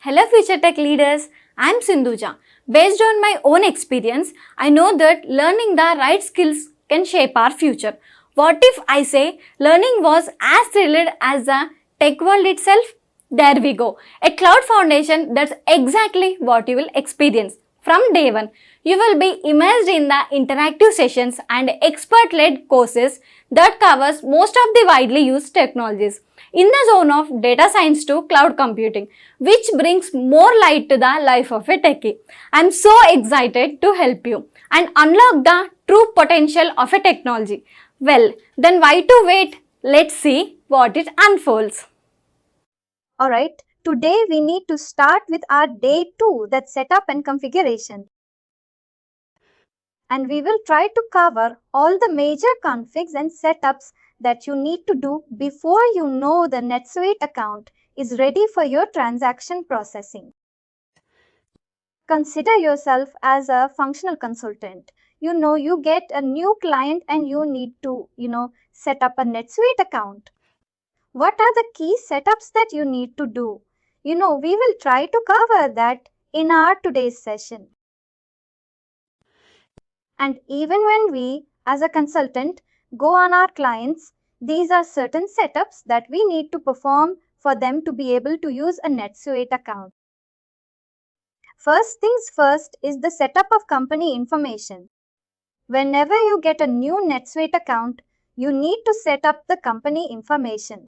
Hello future tech leaders, I am Sindhuja. Based on my own experience, I know that learning the right skills can shape our future. What if I say learning was as thrilled as the tech world itself? There we go. A cloud foundation, that's exactly what you will experience. From day one, you will be immersed in the interactive sessions and expert-led courses that covers most of the widely used technologies in the zone of data science to cloud computing, which brings more light to the life of a techie. I'm so excited to help you and unlock the true potential of a technology. Well, then why to wait? Let's see what it unfolds. Alright, today we need to start with our day 2, that's setup and configuration. And we will try to cover all the major configs and setups that you need to do before you know the NetSuite account is ready for your transaction processing. Consider yourself as a functional consultant. You get a new client and you need to, set up a NetSuite account. What are the key setups that you need to do? We will try to cover that in our today's session. And even when we, as a consultant, go on our clients, these are certain setups that we need to perform for them to be able to use a NetSuite account. First things first is the setup of company information. Whenever you get a new NetSuite account, you need to set up the company information.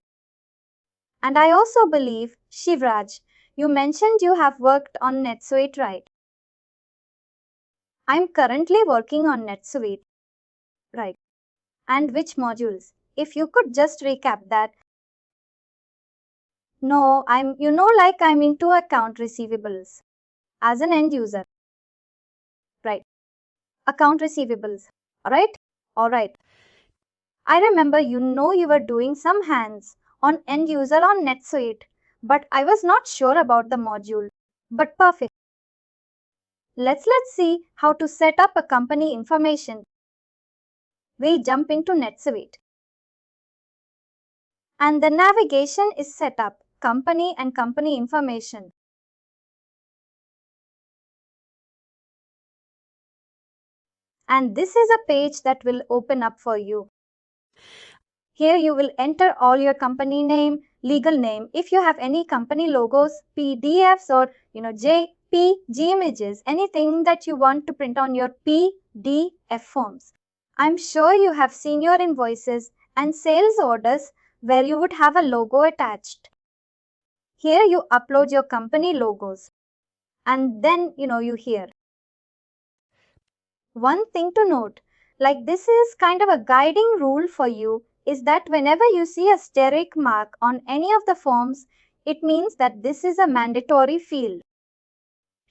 And I also believe, Shivraj, you mentioned you have worked on NetSuite, right? I'm currently working on NetSuite. Right. And which modules? If you could just recap that. No, I'm into account receivables as an end user. Right. Account receivables. Alright. I remember you were doing some hands on end user on NetSuite, but I was not sure about the module. But perfect. Let's see how to set up a company information. We jump into NetSuite. And the navigation is set up, company and company information. And this is a page that will open up for you. Here you will enter all your company name, legal name, if you have any company logos, PDFs or JPG images, anything that you want to print on your PDF forms. I'm sure you have seen your invoices and sales orders where you would have a logo attached. Here you upload your company logos and then you here. One thing to note, like this is kind of a guiding rule for you, is that whenever you see a asterisk mark on any of the forms, it means that this is a mandatory field.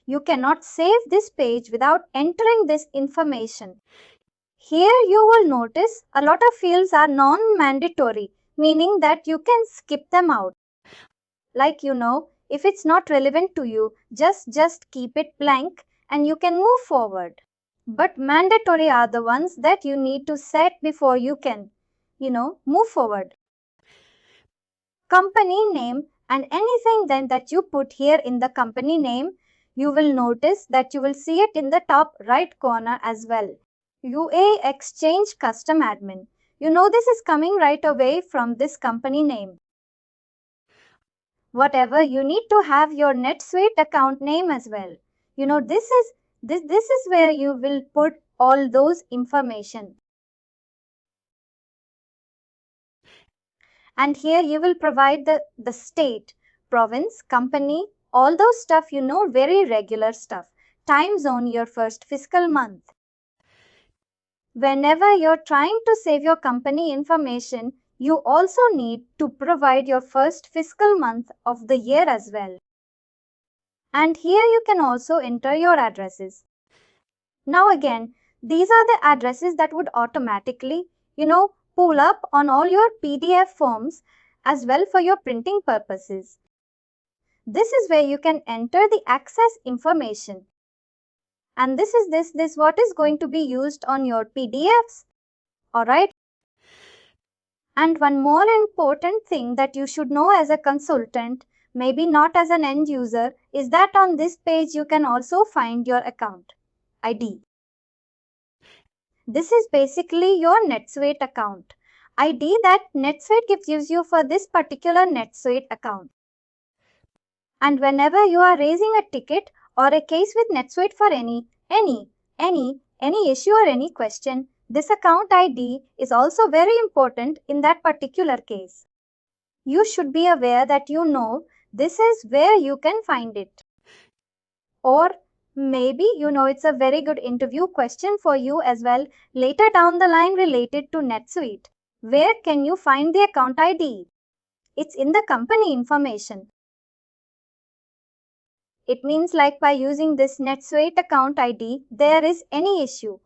You cannot save this page without entering this information. Here you will notice a lot of fields are non-mandatory, meaning that you can skip them out. Like if it's not relevant to you, just keep it blank and you can move forward. But mandatory are the ones that you need to set before you can, move forward. Company name and anything then that you put here in the company name, you will notice that you will see it in the top right corner as well. UA Exchange Custom Admin. This is coming right away from this company name. Whatever, you need to have your NetSuite account name as well. This is where you will put all those information. And here you will provide the state, province, company, all those stuff, very regular stuff. Time zone, your first fiscal month. Whenever you're trying to save your company information, you also need to provide your first fiscal month of the year as well. And here you can also enter your addresses. Now again, these are the addresses that would automatically, pull up on all your PDF forms as well for your printing purposes. This is where you can enter the access information. And this is what is going to be used on your PDFs. Alright. And one more important thing that you should know as a consultant, maybe not as an end user, is that on this page you can also find your account ID. This is basically your NetSuite account ID that NetSuite gives you for this particular NetSuite account. And whenever you are raising a ticket or a case with NetSuite for any issue or any question, this account ID is also very important in that particular case. You should be aware that this is where you can find it. Or maybe it's a very good interview question for you as well later down the line related to NetSuite. Where can you find the account ID? It's in the company information. It means like by using this NetSuite account ID, there is any issue.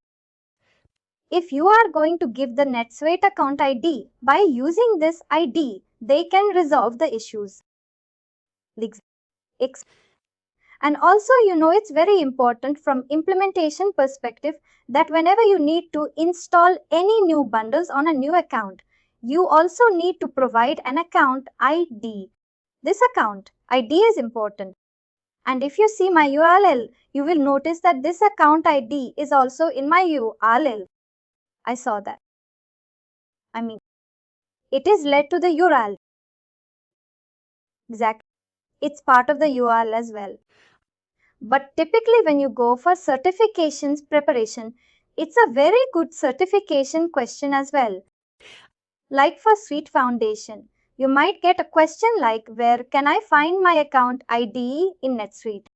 If you are going to give the NetSuite account ID, by using this ID, they can resolve the issues. And also, it's very important from implementation perspective that whenever you need to install any new bundles on a new account, you also need to provide an account ID. This account ID is important. And if you see my URL, you will notice that this account ID is also in my URL. I saw that. It is led to the URL. Exactly. It's part of the URL as well. But typically when you go for certifications preparation, it's a very good certification question as well. Like for CloudFoundation, you might get a question like, where can I find my account ID in NetSuite?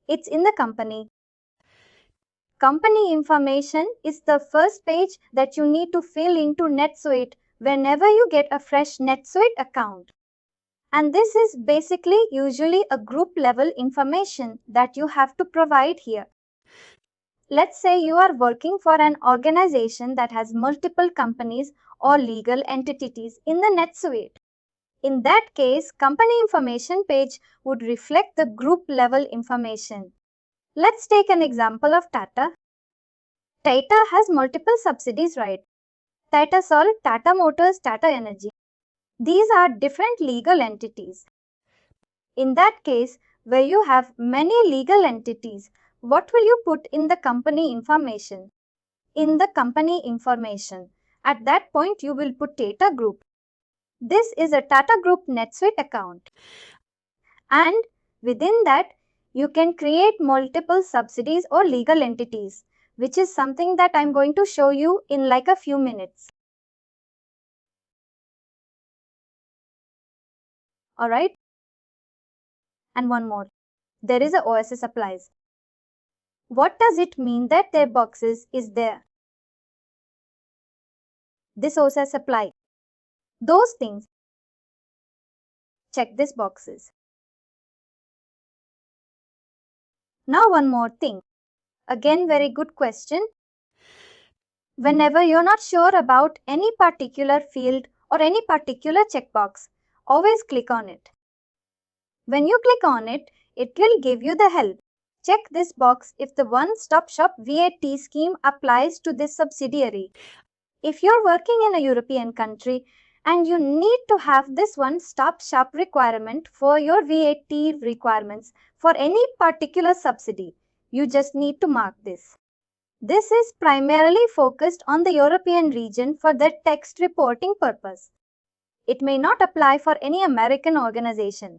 It's in the company. Company information is the first page that you need to fill into NetSuite whenever you get a fresh NetSuite account. And this is basically usually a group level information that you have to provide here. Let's say you are working for an organization that has multiple companies or legal entities in the NetSuite. In that case, company information page would reflect the group level information. Let's take an example of Tata. Tata has multiple subsidiaries, right? Tata Salt, Tata Motors, Tata Energy. These are different legal entities. In that case, where you have many legal entities, what will you put in the company information? In the company information, at that point you will put Tata Group. This is a Tata Group NetSuite account. And within that, you can create multiple subsidiaries or legal entities, which is something that I'm going to show you in like a few minutes. Alright? And one more. There is a OSS applies. What does it mean that their boxes is there? This OSS apply. Those things. Check these boxes. Now one more thing. Again, very good question. Whenever you're not sure about any particular field or any particular checkbox, always click on it. When you click on it, it will give you the help. Check this box if the one-stop shop VAT scheme applies to this subsidiary. If you're working in a European country and you need to have this one-stop shop requirement for your VAT requirements for any particular subsidy, you just need to mark this. This is primarily focused on the European region for the text reporting purpose. It may not apply for any American organization.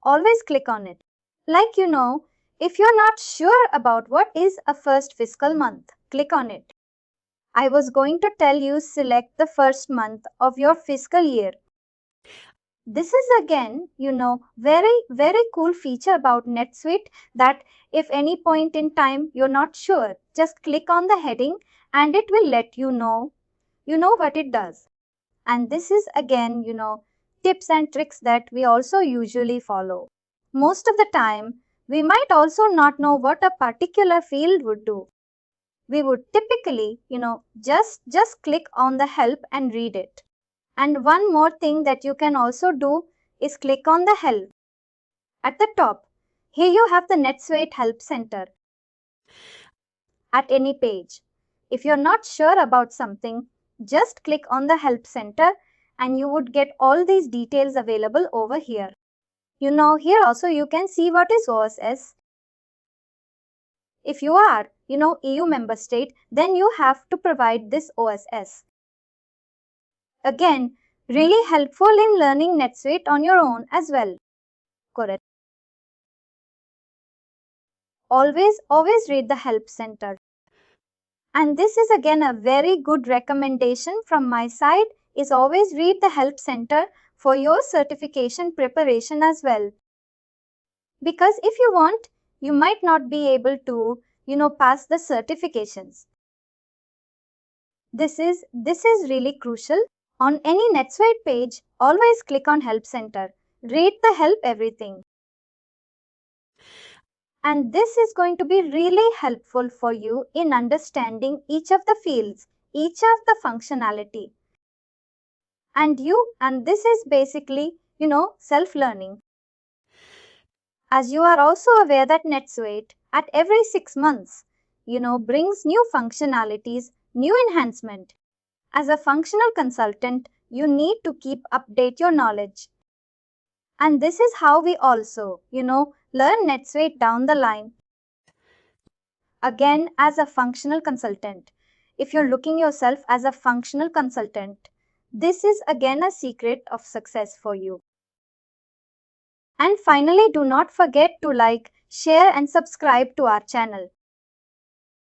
Always click on it. Like if you're not sure about what is a first fiscal month, click on it. I was going to tell you select the first month of your fiscal year. This is again, very cool feature about NetSuite that if any point in time you're not sure, just click on the heading and it will let you know what it does. And this is again, tips and tricks that we also usually follow. Most of the time, we might also not know what a particular field would do. We would typically, just click on the help and read it. And one more thing that you can also do is click on the help. At the top, here you have the NetSuite Help Center. At any page, if you're not sure about something, just click on the Help Center and you would get all these details available over here. Here also you can see what is OSS. If you are, EU member state, then you have to provide this OSS. Again, really helpful in learning NetSuite on your own as well. Correct. Always read the help center. And this is again a very good recommendation from my side, is always read the help center for your certification preparation as well. Because if you want, you might not be able to, pass the certifications. This is really crucial. On any NetSuite page, always click on Help Center. Read the help everything. And this is going to be really helpful for you in understanding each of the fields, each of the functionality. And this is basically, self-learning. As you are also aware that NetSuite at every 6 months, brings new functionalities, new enhancement. As a functional consultant, you need to keep update your knowledge. And this is how we also, learn NetSuite down the line. Again, as a functional consultant, if you're looking yourself as a functional consultant, this is again a secret of success for you. And finally, do not forget to like, share and subscribe to our channel.